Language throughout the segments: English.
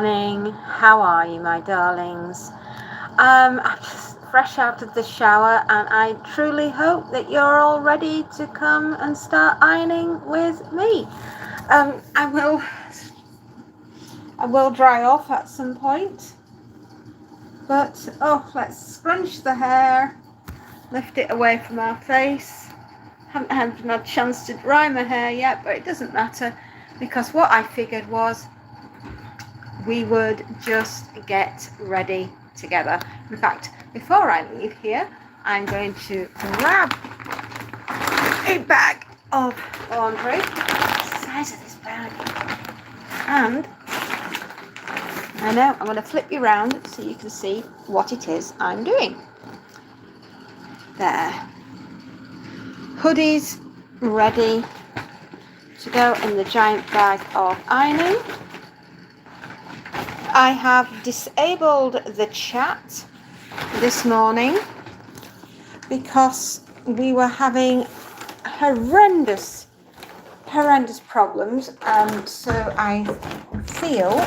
morning. How are you, my darlings? I'm just fresh out of the shower, and I truly hope that you're all ready to come and start ironing with me. I will dry off at some point, but let's scrunch the hair, lift it away from our face. Haven't had a chance to dry my hair yet, but it doesn't matter, because what I figured was we would just get ready together. In fact, before I leave here, I'm going to grab a bag of laundry, the size of this bag, and I know I'm going to flip you around so you can see what it is I'm doing. There. Hoodies ready to go in the giant bag of ironing. I have disabled the chat this morning because we were having horrendous problems, and so I feel,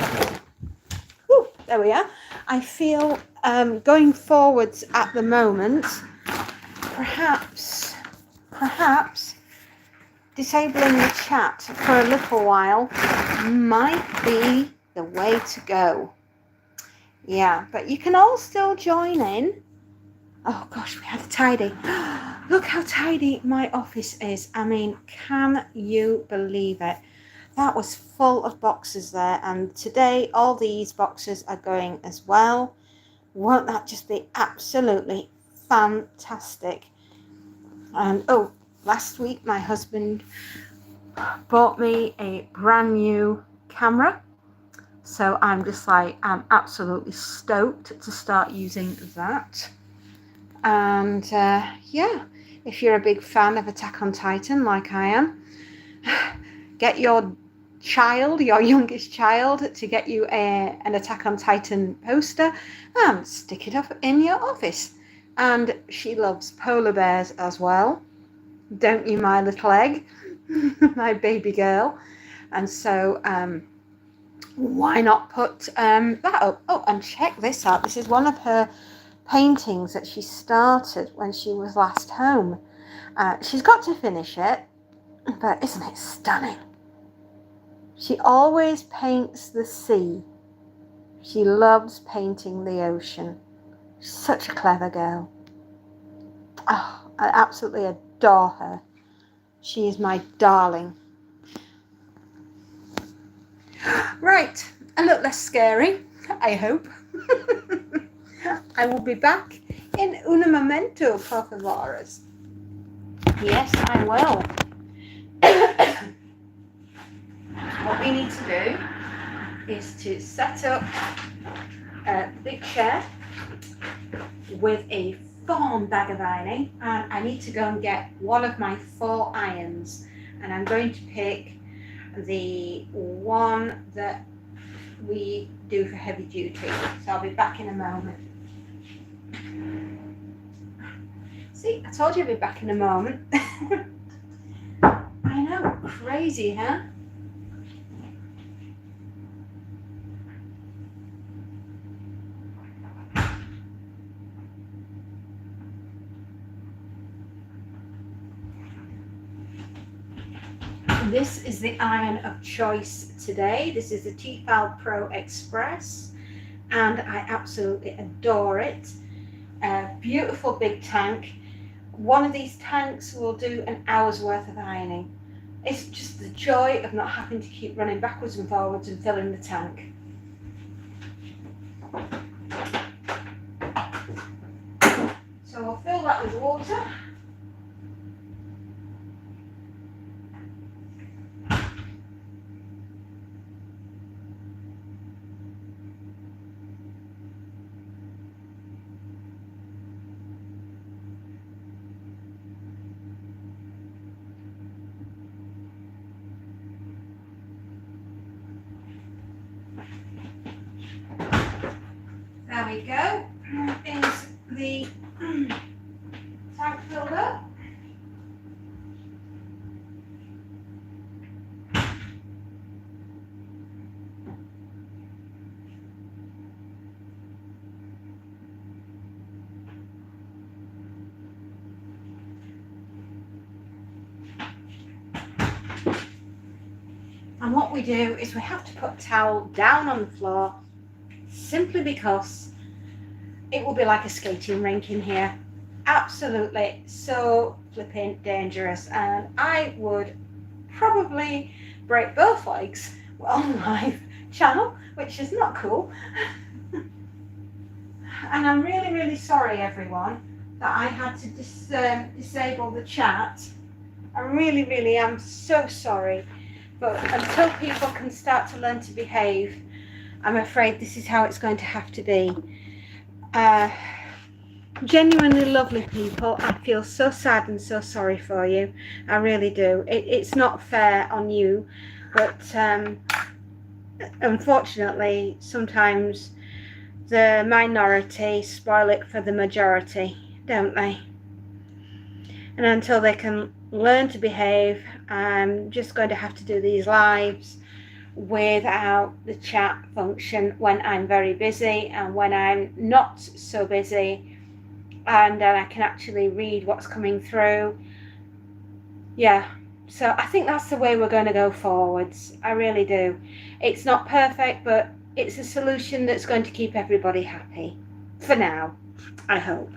there we are, I feel going forwards at the moment, perhaps disabling the chat for a little while might be the way to go. Yeah, but you can all still join in. Oh gosh, we had a tidy. Look how tidy my office is. I mean, can you believe it? That was full of boxes there, and today all these boxes are going as well. Won't that just be absolutely fantastic? And last week my husband bought me a brand new camera, so I'm absolutely stoked to start using that. And if you're a big fan of Attack on Titan like I am, get your youngest child to get you an Attack on Titan poster and stick it up in your office. And she loves polar bears as well, don't you, my little egg? My baby girl. And so why not put that up? Oh, and check this out. This is one of her paintings that she started when she was last home. She's got to finish it, but isn't it stunning? She always paints the sea. She loves painting the ocean. She's such a clever girl. Oh, I absolutely adore her. She is my darling. Right, a little less scary, I hope. I will be back in un momento, por favores. Yes, I will. What we need to do is to set up a big chair with a full-on bag of ironing, and I need to go and get one of my 4 irons, and I'm going to pick the one that we do for heavy duty. So I'll be back in a moment. See, I told you I'd be back in a moment. I know, crazy, huh? This is the iron of choice today. This is the Tefal Pro Express, and I absolutely adore it. A beautiful big tank. One of these tanks will do an hour's worth of ironing. It's just the joy of not having to keep running backwards and forwards and filling the tank. So I'll fill that with water. There we go. Is the tank filled up? what we do is we have to put a towel down on the floor simply because it will be like a skating rink in here. Absolutely so flipping dangerous, and I would probably break both legs on my channel, which is not cool. And I'm really, really sorry, everyone, that I had to disable the chat. I really, really am so sorry. But until people can start to learn to behave, I'm afraid this is how it's going to have to be. Genuinely lovely people, I feel so sad and so sorry for you. I really do. It's not fair on you, but unfortunately, sometimes the minority spoil it for the majority, don't they? And until they can learn to behave, I'm just going to have to do these lives without the chat function when I'm very busy, and when I'm not so busy and then I can actually read what's coming through. Yeah, so I think that's the way we're going to go forwards. I really do. It's not perfect, but it's a solution that's going to keep everybody happy for now, I hope.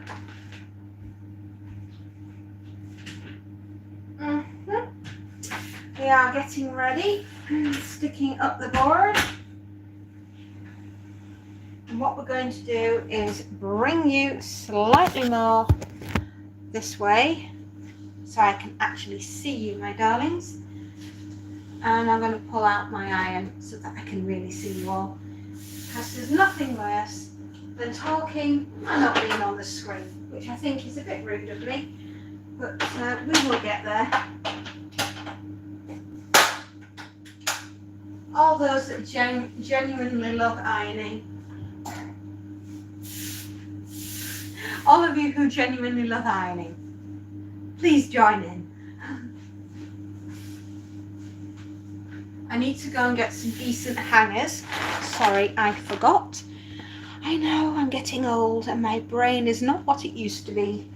We are getting ready, sticking up the board. And what we're going to do is bring you slightly more this way so I can actually see you, my darlings. And I'm going to pull out my iron so that I can really see you all, because there's nothing worse than talking and not being on the screen, which I think is a bit rude of me, but we will get there. All those that genuinely love ironing, all of you who genuinely love ironing, please join in. I need to go and get some decent hangers. Sorry, I forgot. I know I'm getting old and my brain is not what it used to be.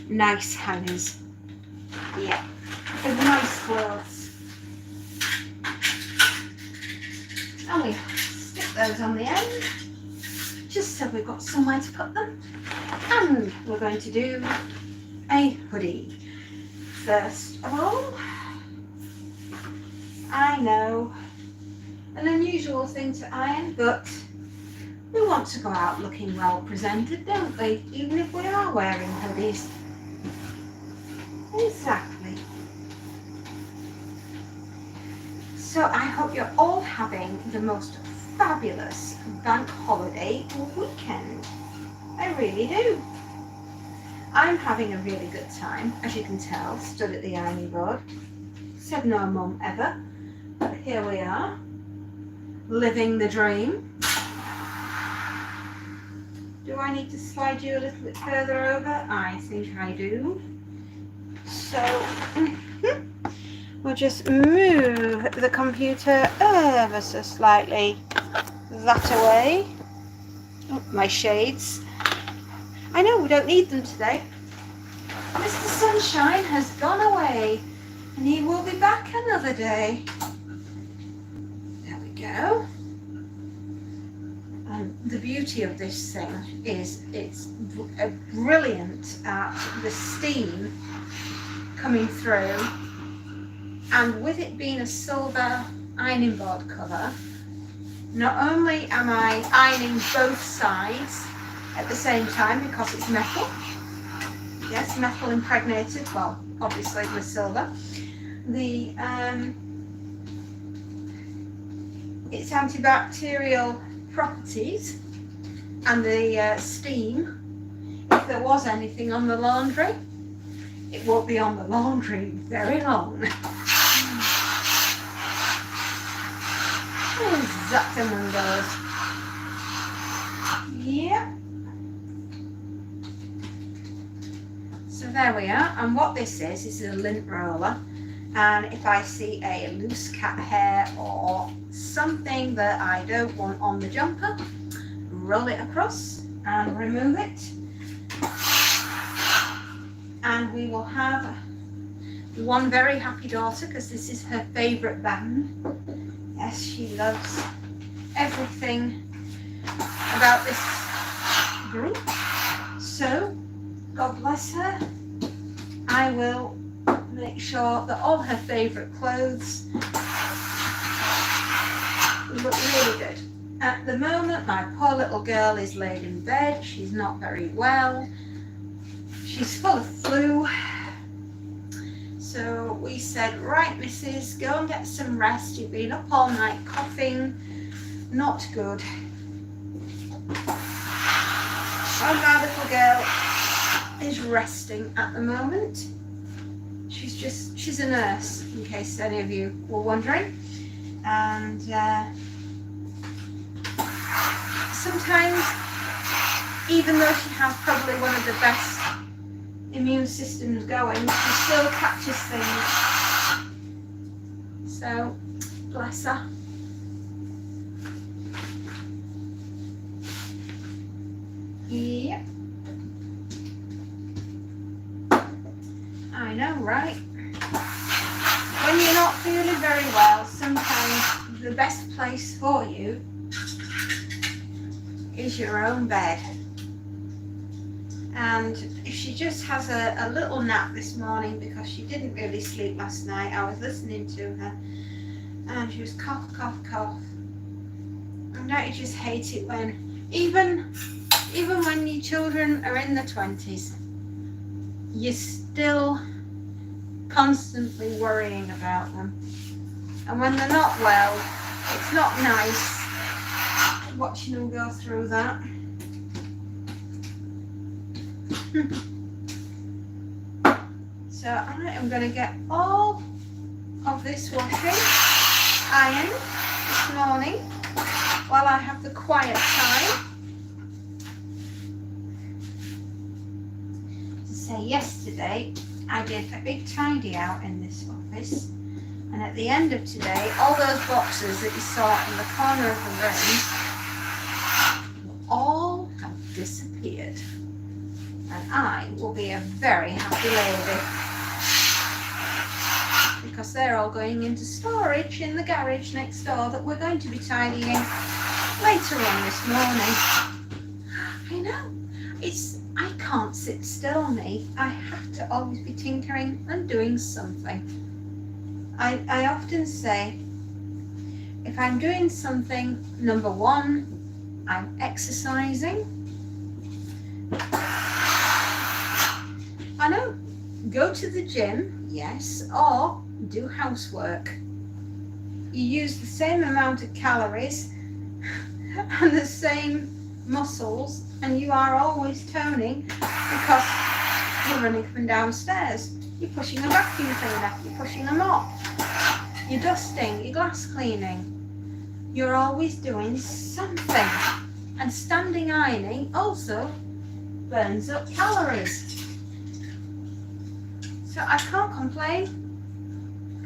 Nice hangers. Yeah, with nice clothes. And we stick those on the end, just so we've got somewhere to put them. And we're going to do a hoodie. First of all, I know, an unusual thing to iron, but we want to go out looking well presented, don't we? Even if we are wearing hoodies. Exactly. So I hope you're all having the most fabulous bank holiday weekend. I really do. I'm having a really good time, as you can tell, stood at the ironing board. Said no mum ever, but here we are, living the dream. Do I need to slide you a little bit further over? I think I do. So we'll just move the computer ever so slightly that away. Oh, my shades. I know we don't need them today. Mr. Sunshine has gone away and he will be back another day. There we go. And the beauty of this thing is it's brilliant at the steam coming through, and with it being a silver ironing board cover, not only am I ironing both sides at the same time because it's metal, yes, metal impregnated, well, obviously with silver, the its antibacterial properties and the steam, if there was anything on the laundry, it won't be on the laundry very long. Exactamundos. Yep. there we are. And what this is a lint roller. And if I see a loose cat hair or something that I don't want on the jumper, roll it across and remove it. And we will have one very happy daughter, because this is her favourite band. Yes, she loves everything about this group. So, God bless her. I will make sure that all her favourite clothes look really good. At the moment, my poor little girl is laid in bed. She's not very well. She's full of flu. So we said, right, missus, go and get some rest. You've been up all night coughing. Not good. And my little girl is resting at the moment. She's a nurse, in case any of you were wondering. And sometimes, even though she has probably one of the best immune systems going, she still catches things. So, bless her. Yep. I know, right? When you're not feeling very well, sometimes the best place for you is your own bed. And if she just has a little nap this morning, because she didn't really sleep last night, I was listening to her and she was cough, cough, cough. And don't you just hate it when, even when your children are in their 20s, you're still constantly worrying about them. And when they're not well, it's not nice watching them go through that. So I'm going to get all of this washing ironed this morning while I have the quiet time. To say, yesterday I did a big tidy out in this office, and at the end of today, all those boxes that you saw in the corner of the room will all have disappeared. And I will be a very happy lady, because they're all going into storage in the garage next door that we're going to be tidying later on this morning. I know, I can't sit still, me. I have to always be tinkering and doing something. I often say, if I'm doing something, number one, I'm exercising. I know, go to the gym, yes, or do housework. You use the same amount of calories and the same muscles, and you are always toning, because you're running up and downstairs, you're pushing a vacuum cleaner, you're pushing a mop, you're dusting, you're glass cleaning. You're always doing something. And standing ironing also burns up calories. So I can't complain,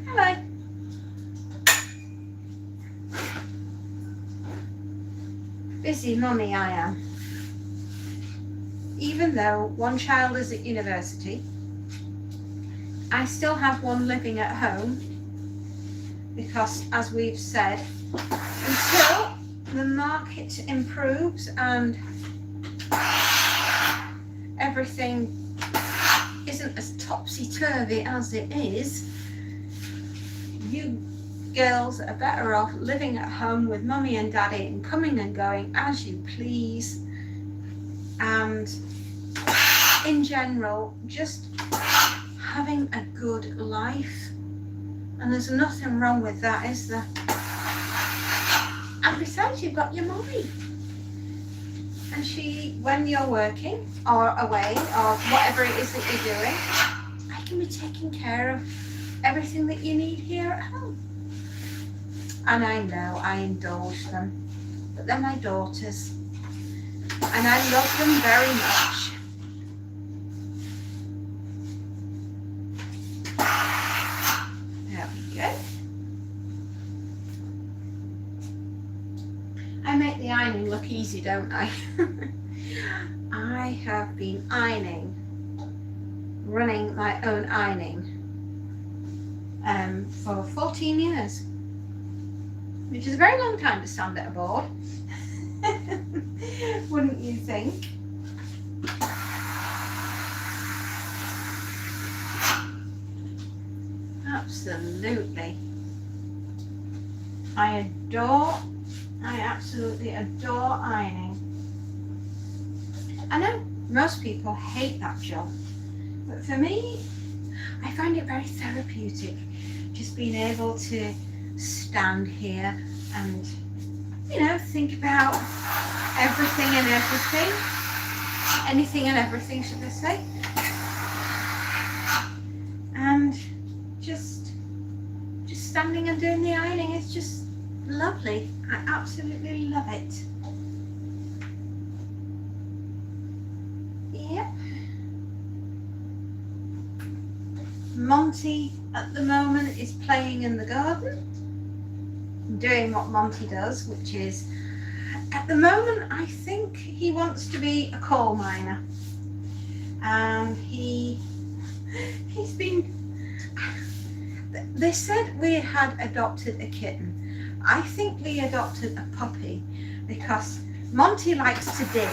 can I? Busy mummy I am. Even though one child is at university, I still have one living at home, because, as we've said, until the market improves and everything isn't as topsy-turvy as it is, you girls are better off living at home with mummy and daddy and coming and going as you please, and in general just having a good life. And there's nothing wrong with that, is there? And besides, you've got your mummy, and she, when you're working or away or whatever it is that you're doing, I can be taking care of everything that you need here at home. And I know I indulge them, but they're my daughters, and I love them very much. easy, don't I? I have been ironing, running my own ironing for 14 years, which is a very long time to stand at a board. Wouldn't you think? Absolutely. I absolutely adore ironing. I know most people hate that job, but for me, I find it very therapeutic, just being able to stand here and, you know, think about everything and everything, anything and everything, should I say, and just standing and doing the ironing is just lovely. I absolutely love it. Yep. Monty at the moment is playing in the garden, doing what Monty does, which is, at the moment, I think he wants to be a coal miner. And he's been, they said we had adopted a kitten. I think we adopted a puppy because Monty likes to dig.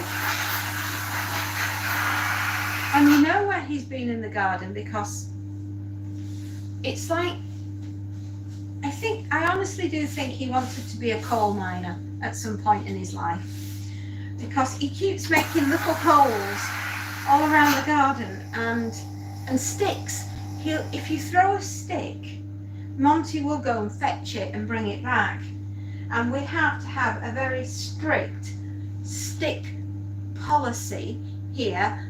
And you know where he's been in the garden, because it's like, I honestly do think he wanted to be a coal miner at some point in his life, because he keeps making little holes all around the garden and sticks. If you throw a stick, Monty will go and fetch it and bring it back. And we have to have a very strict stick policy here.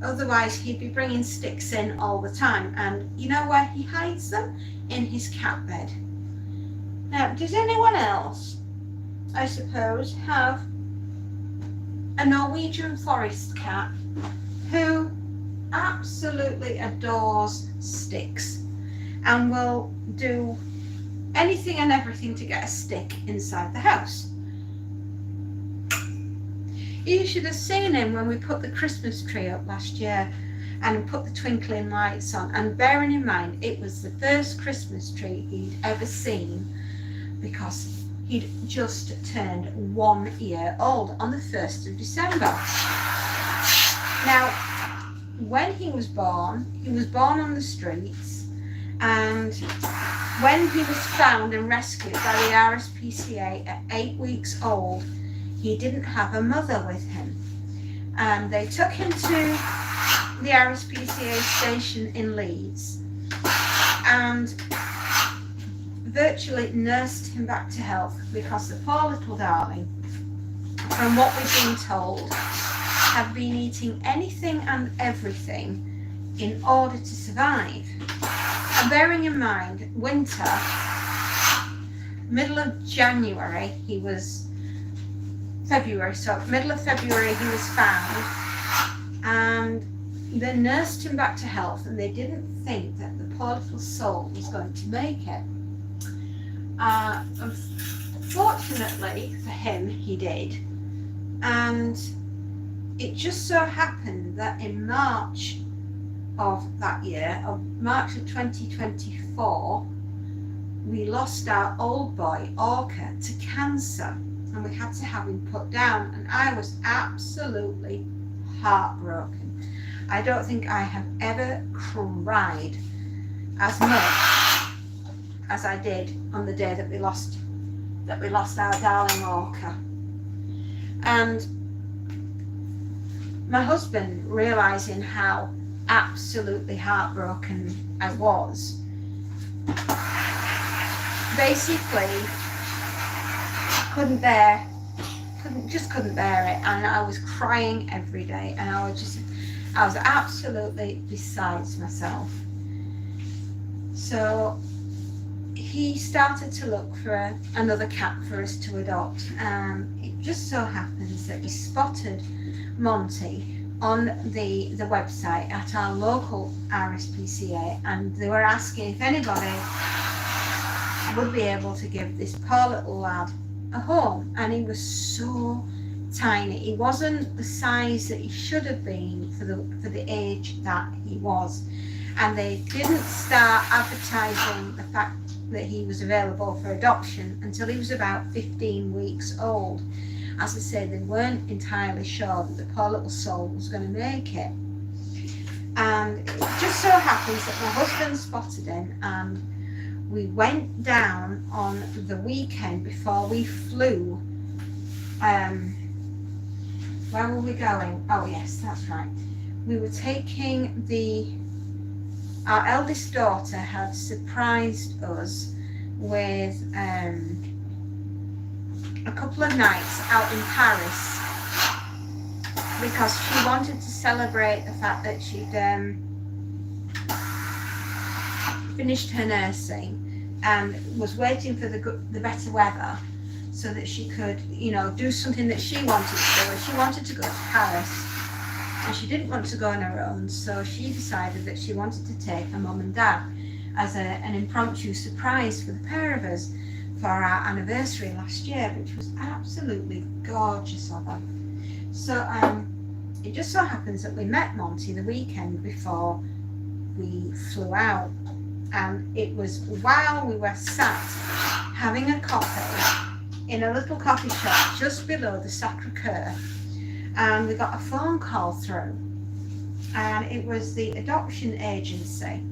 Otherwise he'd be bringing sticks in all the time. And you know where he hides them? In his cat bed. Now, does anyone else, I suppose, have a Norwegian forest cat who absolutely adores sticks and will do anything and everything to get a stick inside the house? You should have seen him when we put the Christmas tree up last year and put the twinkling lights on, and bearing in mind it was the first Christmas tree he'd ever seen, because he'd just turned 1 year old on the 1st of December. Now, when he was born on the streets, and when he was found and rescued by the RSPCA at 8 weeks old, he didn't have a mother with him. They took him to the RSPCA station in Leeds and virtually nursed him back to health, because the poor little darling, from what we've been told, had been eating anything and everything in order to survive. And bearing in mind, winter, middle of January, middle of February he was found, and they nursed him back to health, and they didn't think that the poor little soul was going to make it. Fortunately for him, he did. And it just so happened that in March of that year, March of 2024, we lost our old boy, Orca, to cancer, and we had to have him put down, and I was absolutely heartbroken. I don't think I have ever cried as much as I did on the day that we lost our darling Orca. And my husband, realizing how absolutely heartbroken I was, basically couldn't bear it, and I was crying every day, and I was absolutely besides myself. So he started to look for another cat for us to adopt. It just so happens that he spotted Monty on the website at our local RSPCA, and they were asking if anybody would be able to give this poor little lad a home, and he was so tiny. He wasn't the size that he should have been for the age that he was. And they didn't start advertising the fact that he was available for adoption until he was about 15 weeks old. As I say, they weren't entirely sure that the poor little soul was going to make it. And it just so happens that my husband spotted him, and we went down on the weekend before we flew. Where were we going? Oh yes, that's right. We were taking our eldest daughter had surprised us with a couple of nights out in Paris, because she wanted to celebrate the fact that she'd finished her nursing and was waiting for the better weather so that she could, you know, do something that she wanted to do. And she wanted to go to Paris, and she didn't want to go on her own, so she decided that she wanted to take her mum and dad as an impromptu surprise for the pair of us for our anniversary last year, which was absolutely gorgeous of her. So it just so happens that we met Monty the weekend before we flew out, and it was while we were sat having a coffee in a little coffee shop just below the Sacre-Cœur, and we got a phone call through, and it was the adoption agency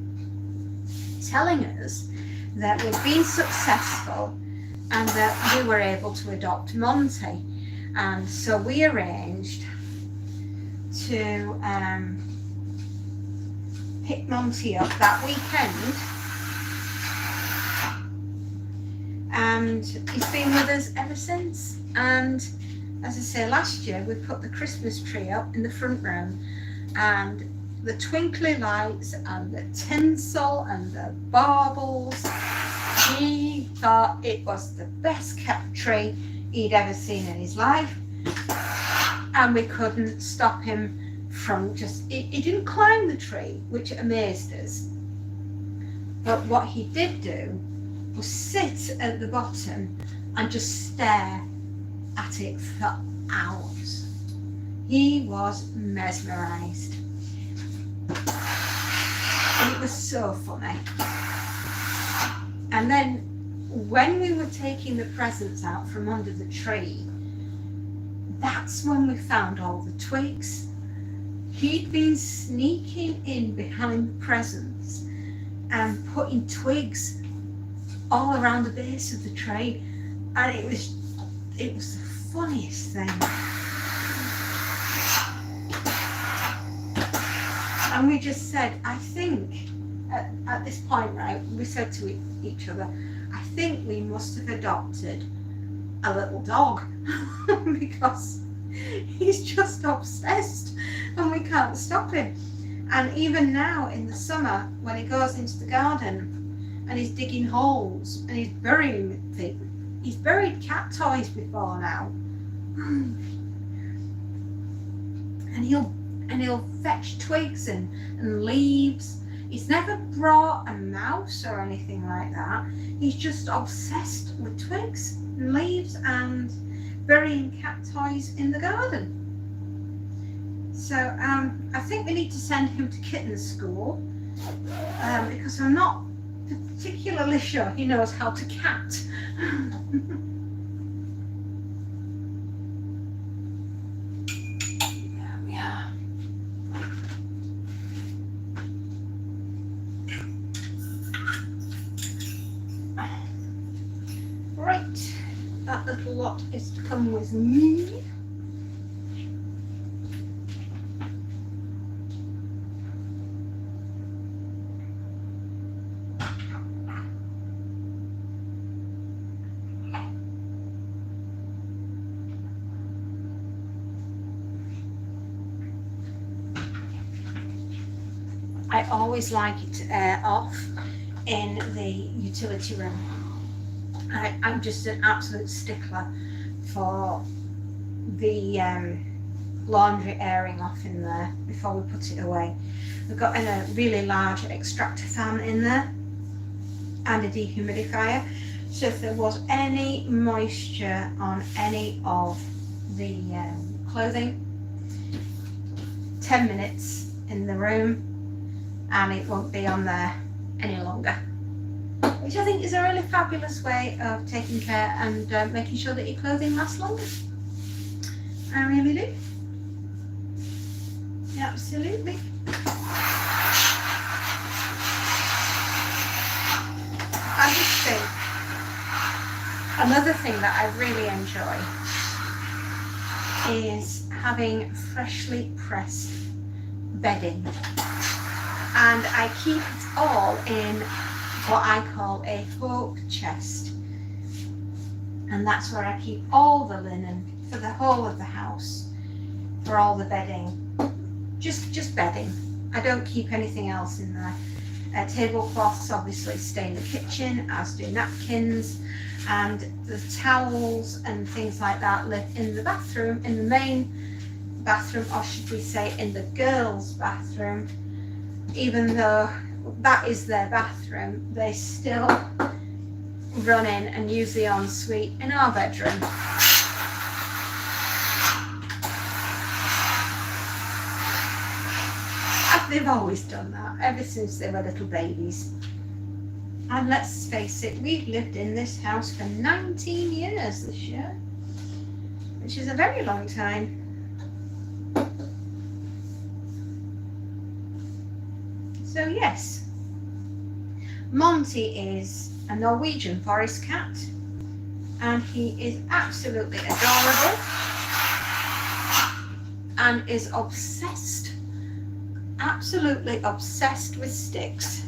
telling us that we'd been successful and that we were able to adopt Monty. And so we arranged to pick Monty up that weekend, and he's been with us ever since. And as I say, last year we put the Christmas tree up in the front room, and the twinkly lights and the tinsel and the baubles, he thought it was the best kept tree he'd ever seen in his life, and we couldn't stop him from he didn't climb the tree, which amazed us, but what he did do was sit at the bottom and just stare at it for hours. He was mesmerized, and it was so funny. And then when we were taking the presents out from under the tree, that's when we found all the twigs. He'd been sneaking in behind the presents and putting twigs all around the base of the tree, and it was the funniest thing. And we just said, I think at this point, right, we said to each other, I think we must have adopted a little dog because he's just obsessed and we can't stop him. And even now in the summer, when he goes into the garden and he's digging holes and he's burying things, he's buried cat toys before now, and he'll fetch twigs and leaves. He's never brought a mouse or anything like that. He's just obsessed with twigs and leaves and burying cat toys in the garden. So I think we need to send him to kitten school because I'm not particularly sure he knows how to cat. There we are. Right, that little lot is to come with me. I always like it to air off in the utility room. I'm just an absolute stickler for the laundry airing off in there before we put it away. We've got a really large extractor fan in there and a dehumidifier, so if there was any moisture on any of the clothing, 10 minutes in the room and it won't be on there any longer, which I think is a really fabulous way of taking care and making sure that your clothing lasts longer. I really do. Absolutely. I just think another thing that I really enjoy is having freshly pressed bedding, and I keep it all in what I call a folk chest, and that's where I keep all the linen for the whole of the house, for all the bedding, just bedding. I don't keep anything else in there. Tablecloths obviously stay in the kitchen, as do napkins, and the towels and things like that live in the bathroom, in the main bathroom, or should we say in the girls' bathroom. Even though that is their bathroom, they still run in and use the ensuite in our bedroom. They've always done that, ever since they were little babies. And let's face it, we've lived in this house for 19 years this year, which is a very long time. So yes, Monty is a Norwegian forest cat, and he is absolutely adorable and is obsessed, absolutely obsessed with sticks.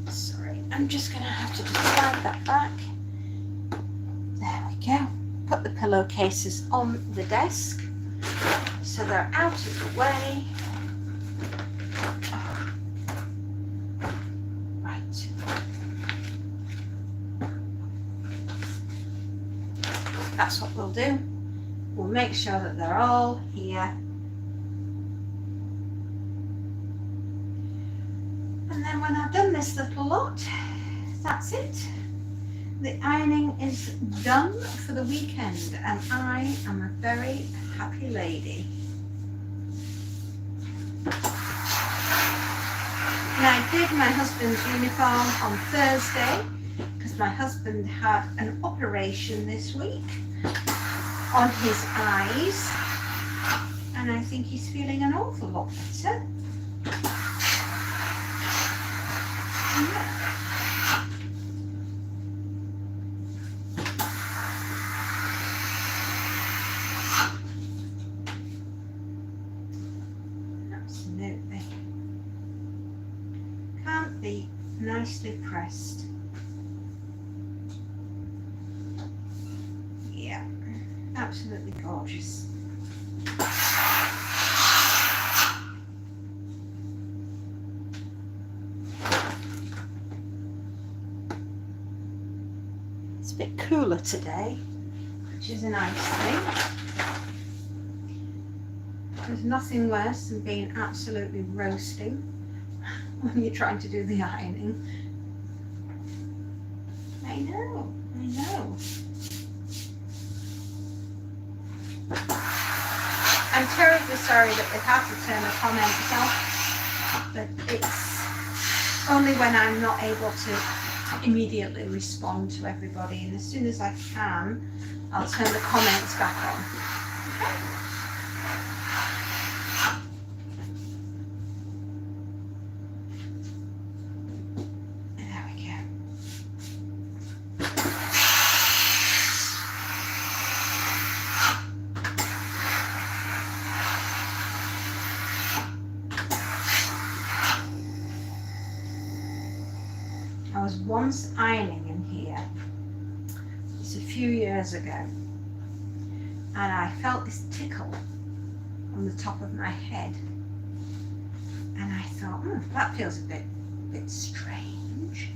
Sorry, I'm just going to have to just slide that back. There we go. Put the pillowcases on the desk so they're out of the way. Right. That's what we'll do. We'll make sure that they're all here. And then when I've done this little lot, that's it. The ironing is done for the weekend, and I am a very happy lady. And I did my husband's uniform on Thursday because my husband had an operation this week on his eyes, and I think he's feeling an awful lot better. Yeah. Absolutely. Can't be nicely pressed. Yeah, absolutely gorgeous. It's a bit cooler today, which is a nice thing. There's nothing worse than being absolutely roasting when you're trying to do the ironing. I know, I know. I'm terribly sorry that we've had to turn the comments off, but it's only when I'm not able to immediately respond to everybody, and as soon as I can, I'll turn the comments back on. Okay? There we go. I was once ironing in here, it's a few years ago, and I felt this tickle on the top of my head, and I thought, that feels a bit strange.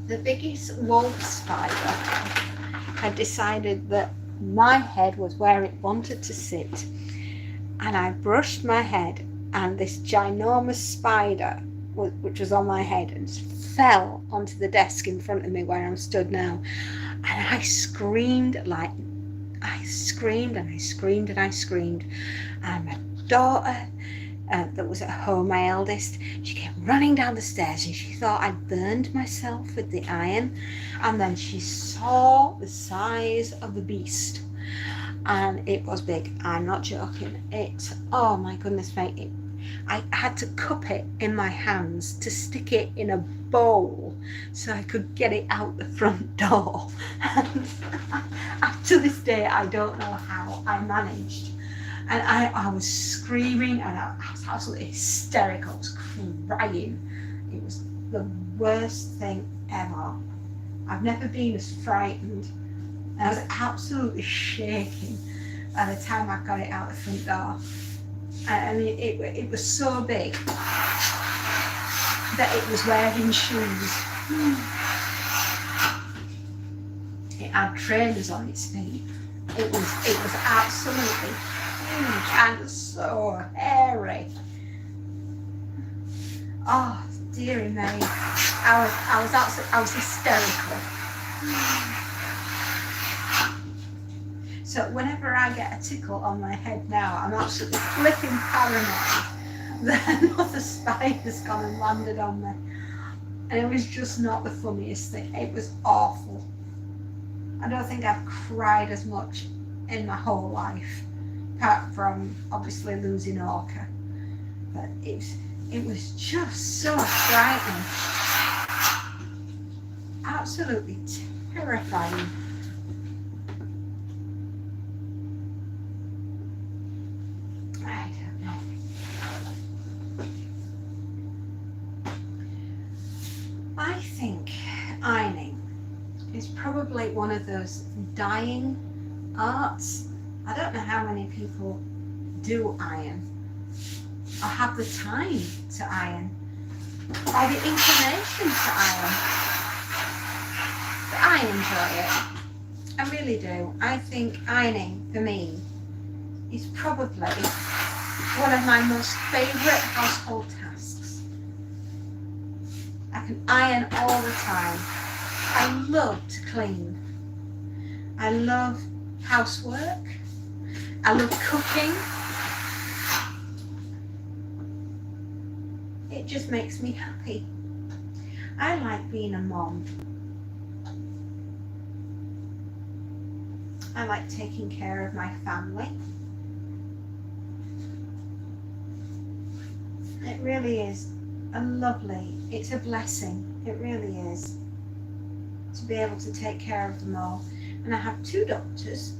The biggest wolf spider had decided that my head was where it wanted to sit, and I brushed my head, and this ginormous spider, which was on my head, and fell onto the desk in front of me where I'm stood now. And I screamed and I screamed. And my daughter, that was at home, my eldest, she came running down the stairs and she thought I'd burned myself with the iron. And then she saw the size of the beast. And it was big. I'm not joking. Oh my goodness, mate. I had to cup it in my hands to stick it in a bowl so I could get it out the front door. And to this day, I don't know how I managed. And I was screaming and I was absolutely hysterical. I was crying. It was the worst thing ever. I've never been as frightened. And I was absolutely shaking by the time I got it out the front door. I mean, it was so big that it was wearing shoes. It had trainers on its feet. It was absolutely huge and so hairy. Oh, dearie me. I was hysterical. So whenever I get a tickle on my head now, I'm absolutely flipping paranoid that another spider's gone and landed on me. And it was just not the funniest thing. It was awful. I don't think I've cried as much in my whole life, apart from obviously losing Orca. But it was just so frightening. Absolutely terrifying. I don't know. I think ironing is probably one of those dying arts. I don't know how many people do iron or have the time to iron or the inclination to iron. But I enjoy it. I really do. I think ironing for me is probably one of my most favourite household tasks. I can iron all the time. I love to clean. I love housework. I love cooking. It just makes me happy. I like being a mom. I like taking care of my family. It really is it's a blessing. It really is. To be able to take care of them all. And I have 2 daughters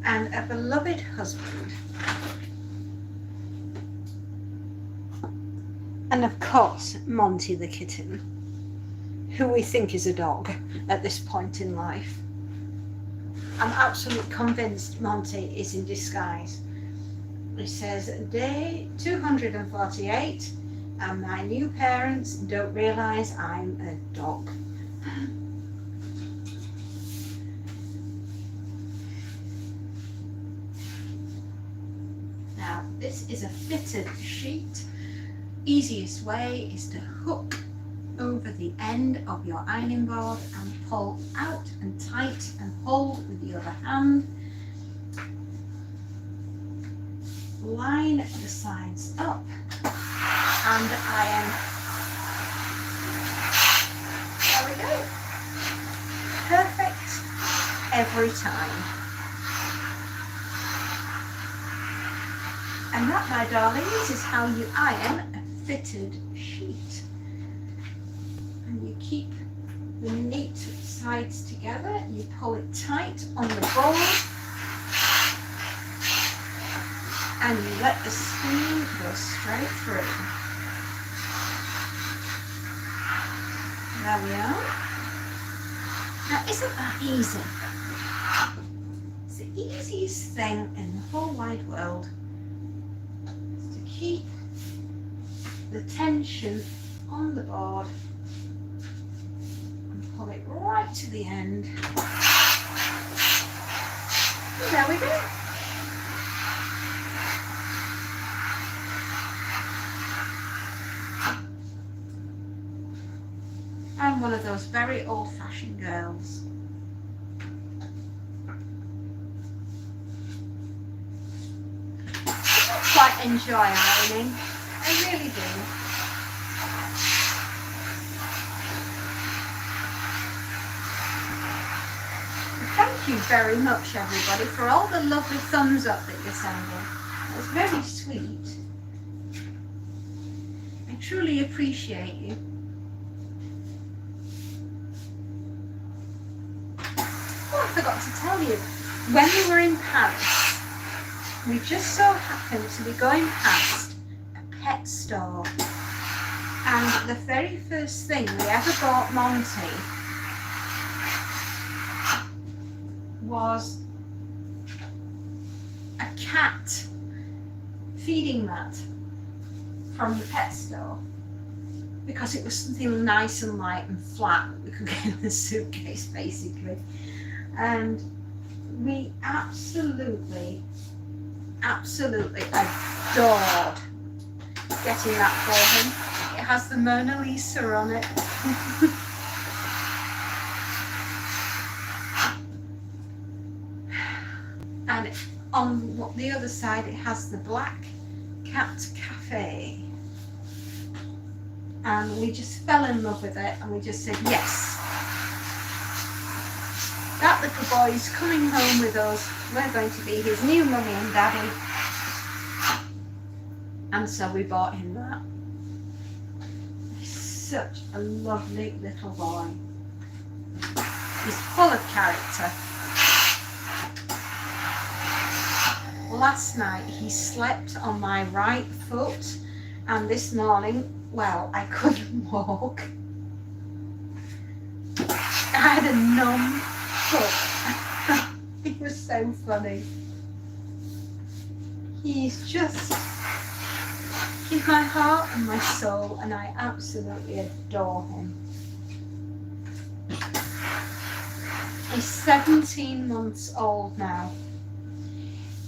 and a beloved husband. And of course, Monty the kitten, who we think is a dog at this point in life. I'm absolutely convinced Monty is in disguise. It says, day 248, and my new parents don't realise I'm a dog. Now, this is a fitted sheet. Easiest way is to hook over the end of your ironing board and pull out and tight and hold with the other hand. Line the sides up and iron. There we go. Perfect every time. And that, my darlings, is how you iron a fitted sheet. And you keep the neat sides together, you pull it tight on the board, and you let the steam go straight through. There we are. Now, isn't that easy? It's the easiest thing in the whole wide world, is to keep the tension on the board and pull it right to the end. And there we go. I'm one of those very old-fashioned girls. I quite enjoy ironing. I really do. Thank you very much, everybody, for all the lovely thumbs up that you're sending. It's very sweet. I truly appreciate you. Oh, I forgot to tell you, when we were in Paris, we just so happened to be going past a pet store, and the very first thing we ever bought Monty was a cat feeding mat from the pet store, because it was something nice and light and flat that we could get in the suitcase basically. And we absolutely adored getting that for him. It has the Mona Lisa on it. And on the other side it has the Black Cat Cafe. And we just fell in love with it, and we just said, yes, that little boy's coming home with us. We're going to be his new mummy and daddy. And so we bought him that. He's such a lovely little boy. He's full of character. Last night he slept on my right foot, and this morning, well, I couldn't walk. I had a numb foot. It was so funny. He's just in my heart and my soul, and I absolutely adore him. He's 17 months old now,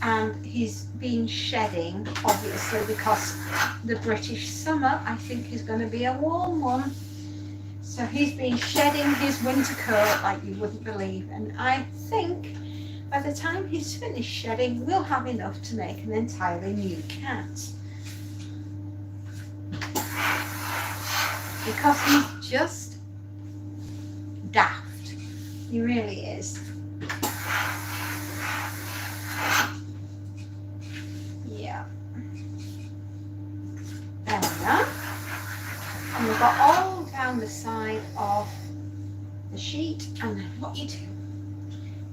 and he's been shedding, obviously, because the British summer, I think, is going to be a warm one. So he's been shedding his winter coat like you wouldn't believe, and I think by the time he's finished shedding, we'll have enough to make an entirely new cat. Because he's just daft. He really is. Yeah. There we are. And we've got all down the side of the sheet, and then what you do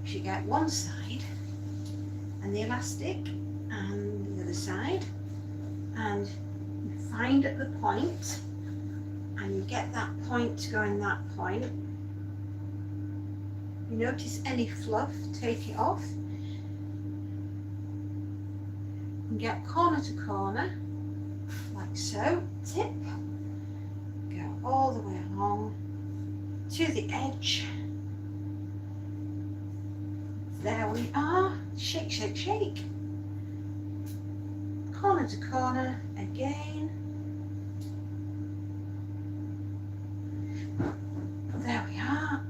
is you get one side and the elastic and the other side, and you find the point, and you get that point to go in that point. You notice any fluff, take it off, and get corner to corner like so, tip, go all the way along to the edge. There we are. Shake, shake, shake. Corner to corner again. There we are.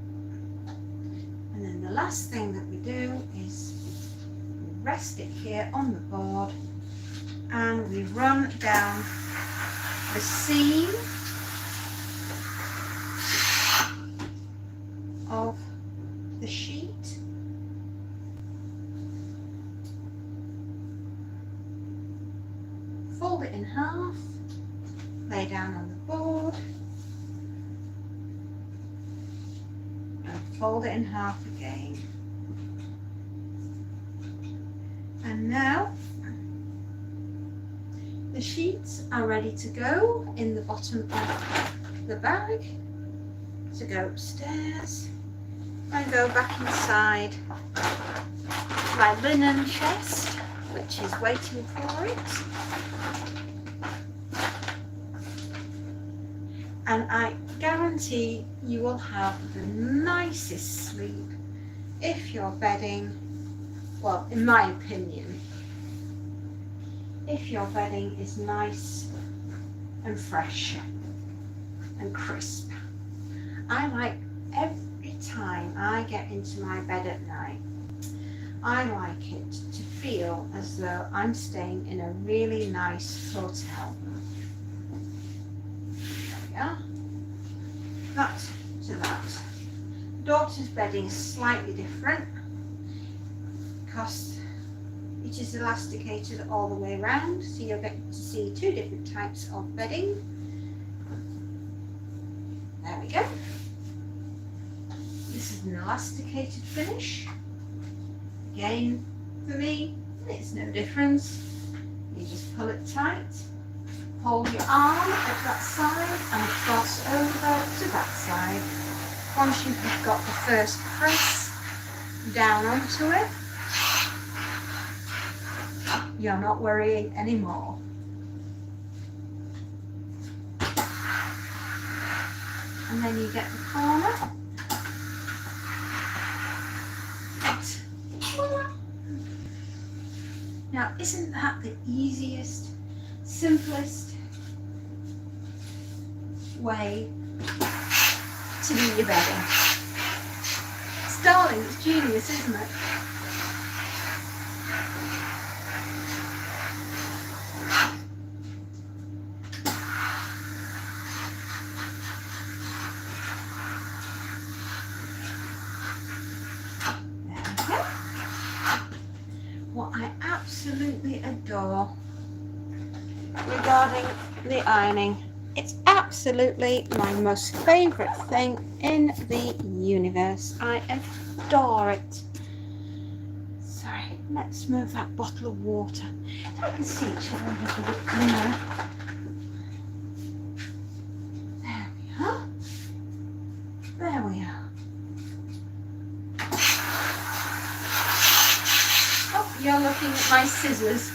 And then the last thing that we do is rest it here on the board, and we run down the seam of the sheet. Fold it in half, lay down on the board, and fold it in half again. And now the sheets are ready to go in the bottom of the bag to go upstairs and go back inside my linen chest, which is waiting for it. And I guarantee you will have the nicest sleep if you're bedding, well, in my opinion, if your bedding is nice and fresh and crisp. I like every time I get into my bed at night, I like it to feel as though I'm staying in a really nice hotel. There we are. That to that. Daughter's bedding is slightly different because it is elasticated all the way around, so you'll get to see two different types of bedding. There we go. This is an elasticated finish. Again, for me, it's no difference. You just pull it tight, hold your arm at that side and cross over to that side. Once you've got the first press down onto it, you're not worrying anymore. And then you get the corner. Now, isn't that the easiest, simplest way to do your bedding? It's darling, it's genius, isn't it? What I absolutely adore regarding the ironing, it's absolutely my most favourite thing in the universe. I adore it. Sorry, let's move that bottle of water so we can see each other a little bit clearer. There we are. There we are. You're looking at my scissors.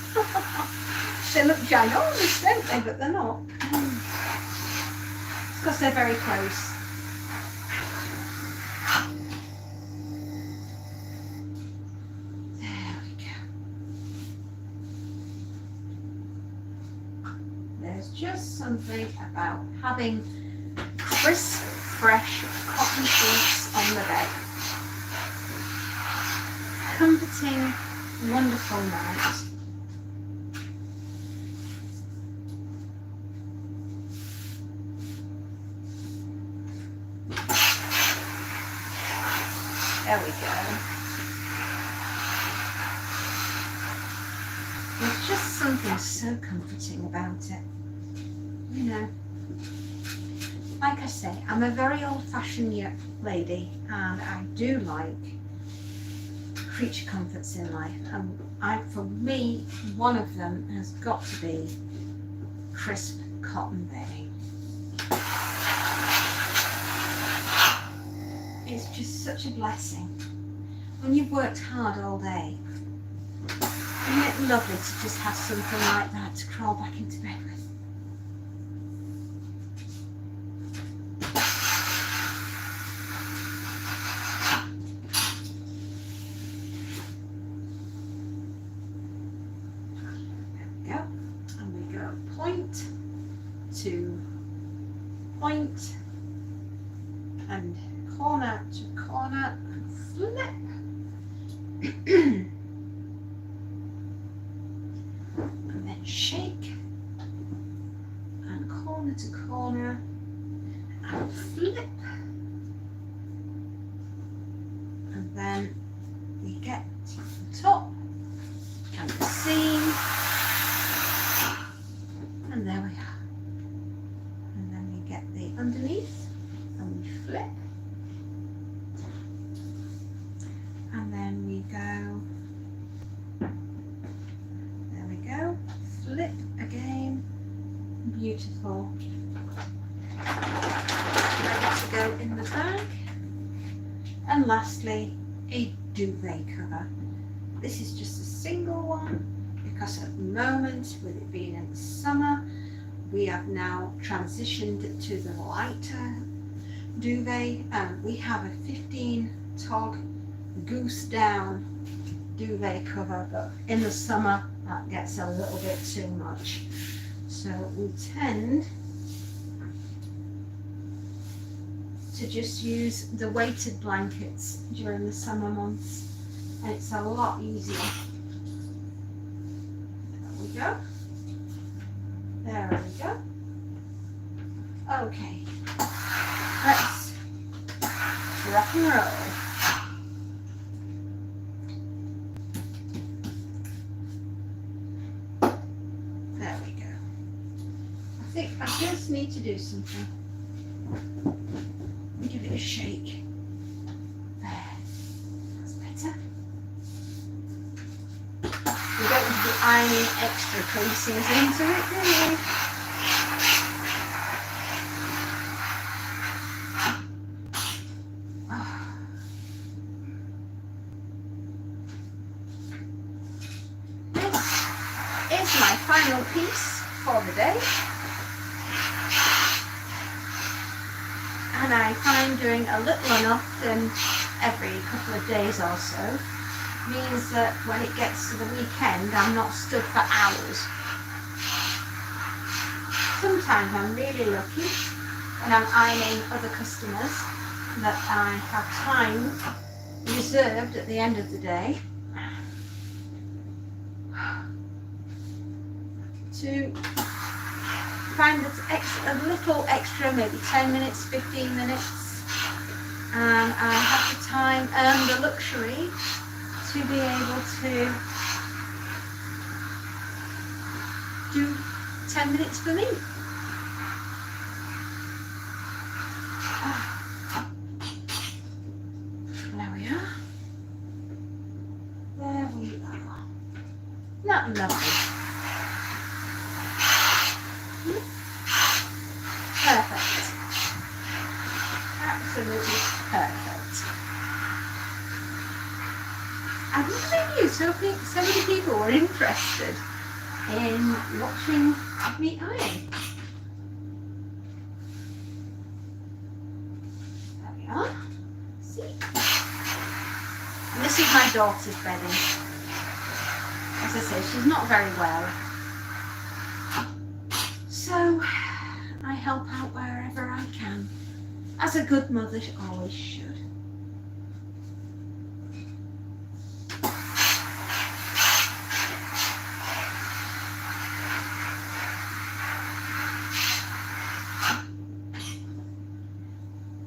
They look ginormous, don't they? But they're not. It's because they're very close. There we go. There's just something about having crisp, fresh cotton sheets on the bed. Comforting, wonderful night. There we go. There's just something so comforting about it. You know, like I say, I'm a very old-fashioned lady, and I do like creature comforts in life, and for me, one of them has got to be crisp cotton bedding. It's just such a blessing when you've worked hard all day. Isn't it lovely to just have something like that to crawl back into bed with? Point to point and corner to corner and flip. And then shake and corner to corner and flip. And then we get the top and the seam. And there we are. And then we get the underneath and we flip. And then we go, there we go, flip again. Beautiful. Ready to go in the bag. And lastly, a duvet cover. This is just a single one, because at the moment, with it being in the summer, we have now transitioned to the lighter duvet, and we have a 15 tog goose down duvet cover, but in the summer that gets a little bit too much. So we tend to just use the weighted blankets during the summer months, and it's a lot easier. There we go. There we go. Okay, let's rock and roll. There we go. I think I just need to do something. Give it a shake. There. That's better. We don't want to be ironing extra creasings into it, do we? This is my final piece for the day. And I find doing a little and often every couple of days or so means that when it gets to the weekend I'm not stood for hours. Sometimes I'm really lucky when I'm ironing other customers that I have time reserved at the end of the day to find a little extra, maybe 10 minutes, 15 minutes, and I have the time and the luxury to be able to do 10 minutes for me. There we are. There we are. Not lovely. Perfect. Absolutely perfect. I really knew so many people were interested in watching me iron. There we are. See? And this is my daughter's bedding. As I say, she's not very well. So I help out wherever I can, as a good mother always should.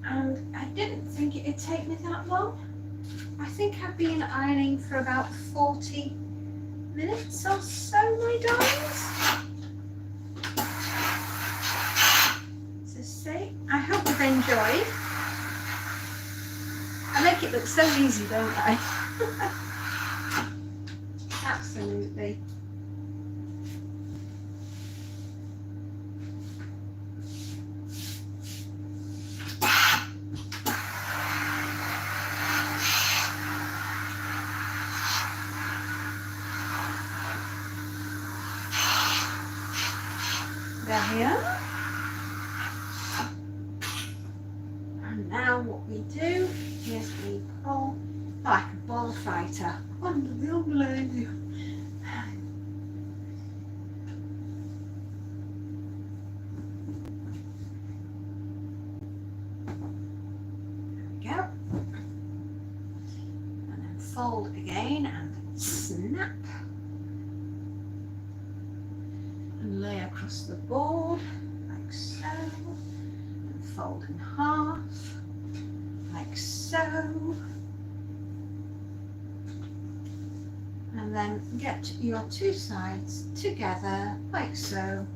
And I didn't think it'd take me that long. I think I've been ironing for about 40 minutes or so, my darlings. I hope you've enjoyed. I make it look so easy, don't I? Absolutely. There we are. Now what we do is we pull like a bullfighter under the umbrella. There we go. And then fold again and snap. And lay across the board like so. And fold in half. Like so, and then get your two sides together like so.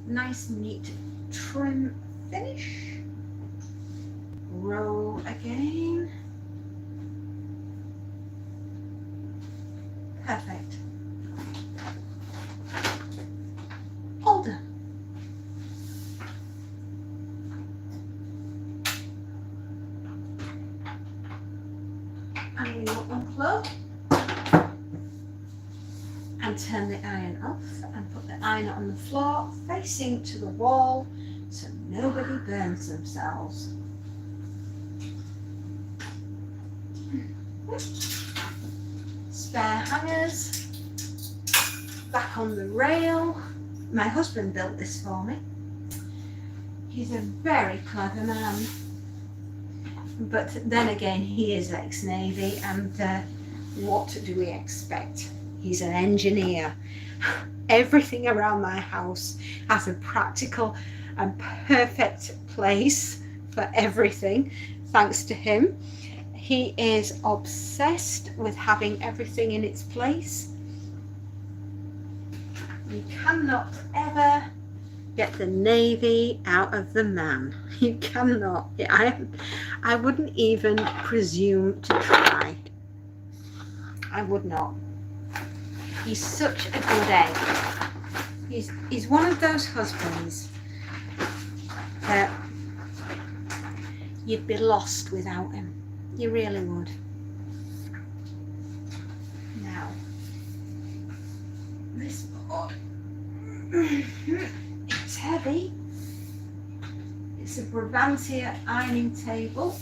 Nice neat trim finish. Roll again. Perfect. All done. And we will unplug and turn the iron off and put the iron on the floor facing to the wall so nobody burns themselves. Spare hangers back on the rail My husband built this for me. He's a very clever man. But then again, he is ex-Navy, and what do we expect? He's an engineer. Everything around my house has a practical and perfect place for everything, thanks to him. He is obsessed with having everything in its place. You cannot ever get the Navy out of the man. You cannot. I wouldn't even presume to try. I would not. He's such a good egg. He's one of those husbands that you'd be lost without him. You really would. Now, this board, it's heavy. It's a Brabantia ironing table.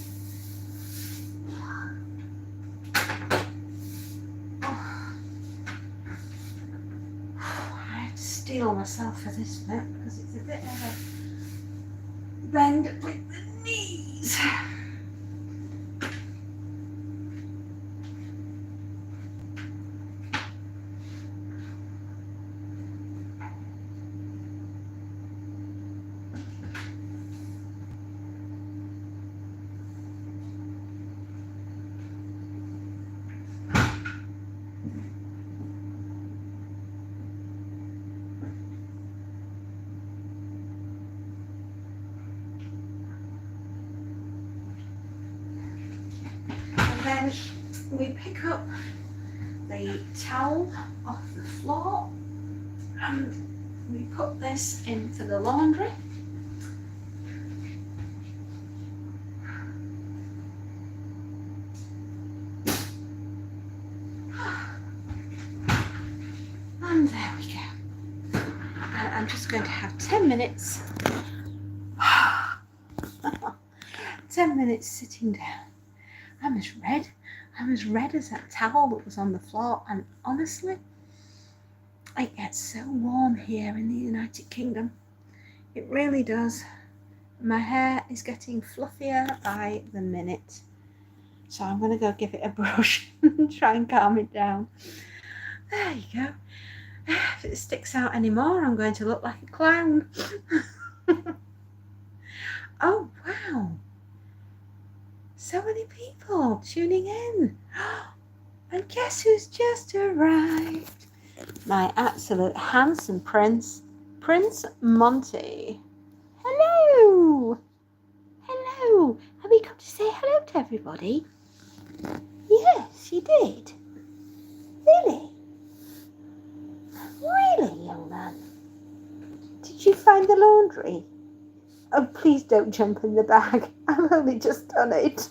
I have to steel myself for this bit because it's a bit of a bend with the knees. Then we pick up the towel off the floor and we put this into the laundry. And there we go. And I'm just going to have 10 minutes. 10 minutes sitting down. I'm as red as that towel that was on the floor, and honestly, it gets so warm here in the United Kingdom. It really does. My hair is getting fluffier by the minute, so I'm going to go give it a brush and try and calm it down. There you go. If it sticks out anymore, I'm going to look like a clown. Oh, wow. So many people tuning in. And guess who's just arrived? My absolute handsome prince, Prince Monty. Hello. Hello. Have you come to say hello to everybody? Yes, you did. Really? Really, young man? Did you find the laundry? Oh, please don't jump in the bag. I've only just done it.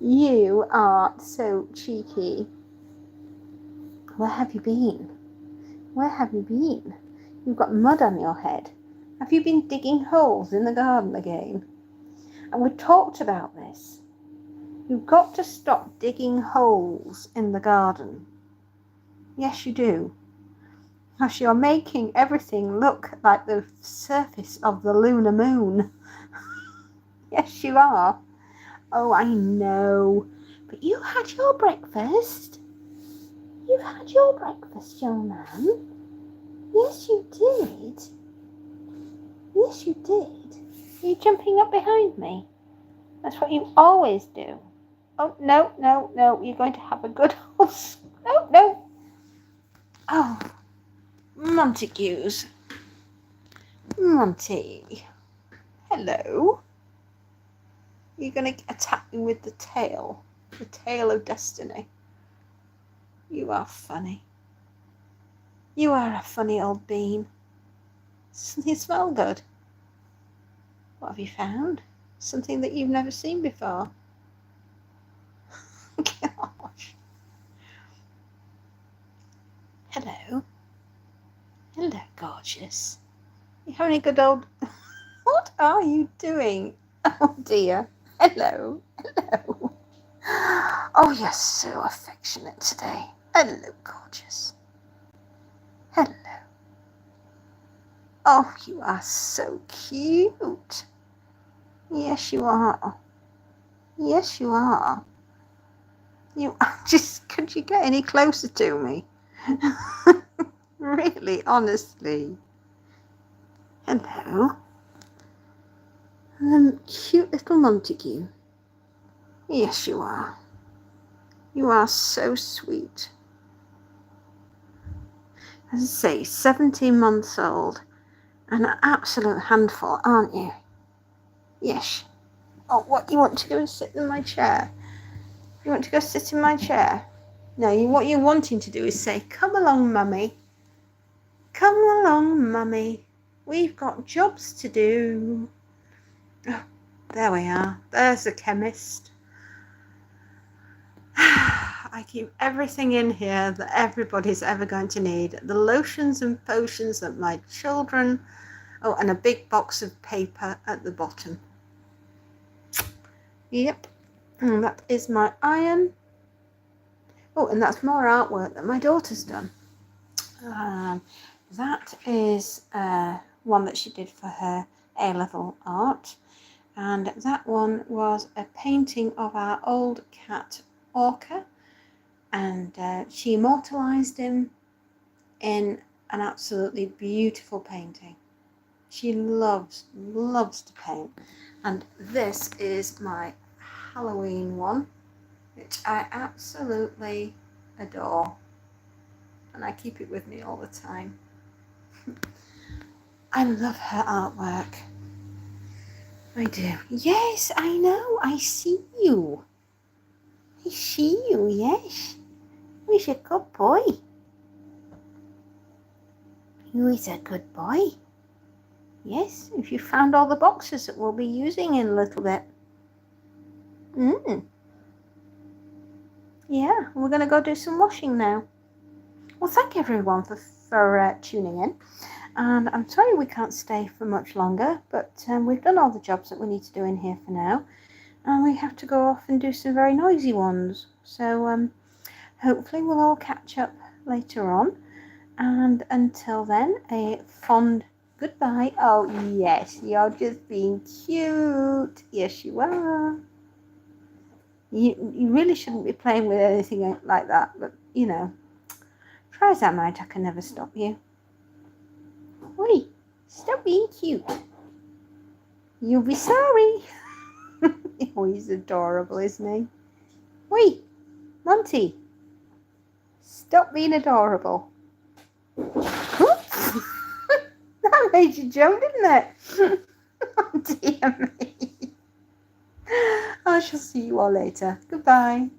You are so cheeky. Where have you been? Where have you been? You've got mud on your head. Have you been digging holes in the garden again? And we talked about this. You've got to stop digging holes in the garden. Yes, you do. Because you're making everything look like the surface of the lunar moon. Yes, you are. Oh, I know. But you had your breakfast. You had your breakfast, young man. Yes, you did. Yes, you did. Are you jumping up behind me? That's what you always do. Oh, no, no, no. You're going to have a good old... No, no. Oh, Montagues. Monty. Hello. You're going to attack me with the tail of destiny. You are funny. You are a funny old bean. Doesn't he smell good? What have you found? Something that you've never seen before. Gosh. Hello. Hello, gorgeous. You having a good old... What are you doing? Oh dear. Hello. Hello. Oh, you're so affectionate today. Hello, gorgeous. Hello. Oh, you are so cute. Yes, you are. Yes, you are. You just, could you get any closer to me? Really, honestly. Hello. Cute little Montague. Yes, you are. You are so sweet. As I say, 17 months old. An absolute handful, aren't you? Yes. Oh, what you want to go and sit in my chair? You want to go sit in my chair? No, what you're wanting to do is say, come along, mummy. Come along, mummy. We've got jobs to do. Oh, there we are. There's the chemist. I keep everything in here that everybody's ever going to need. The lotions and potions that my children... Oh, and a big box of paper at the bottom. Yep. And that is my iron. Oh, and that's more artwork that my daughter's done. That is one that she did for her A-level art. And that one was a painting of our old cat, Orca. And she immortalised him in an absolutely beautiful painting. She loves to paint. And this is my Halloween one, which I absolutely adore. And I keep it with me all the time. I love her artwork. I do. Yes, I know. I see you. I see you, yes. He's a good boy. He's a good boy. Yes, if you found all the boxes that we'll be using in a little bit. Yeah, we're going to go do some washing now. Well, thank everyone for tuning in. And I'm sorry we can't stay for much longer, but we've done all the jobs that we need to do in here for now. And we have to go off and do some very noisy ones. So hopefully we'll all catch up later on. And until then, a fond goodbye. Oh, yes, you're just being cute. Yes, you are. You really shouldn't be playing with anything like that, but, you know, try as I might, I can never stop you. Oi, stop being cute. You'll be sorry. Oh, he's adorable, isn't he? Oi, Monty, stop being adorable. Oops. That made you jump, didn't it? Oh, dear me. I shall see you all later. Goodbye.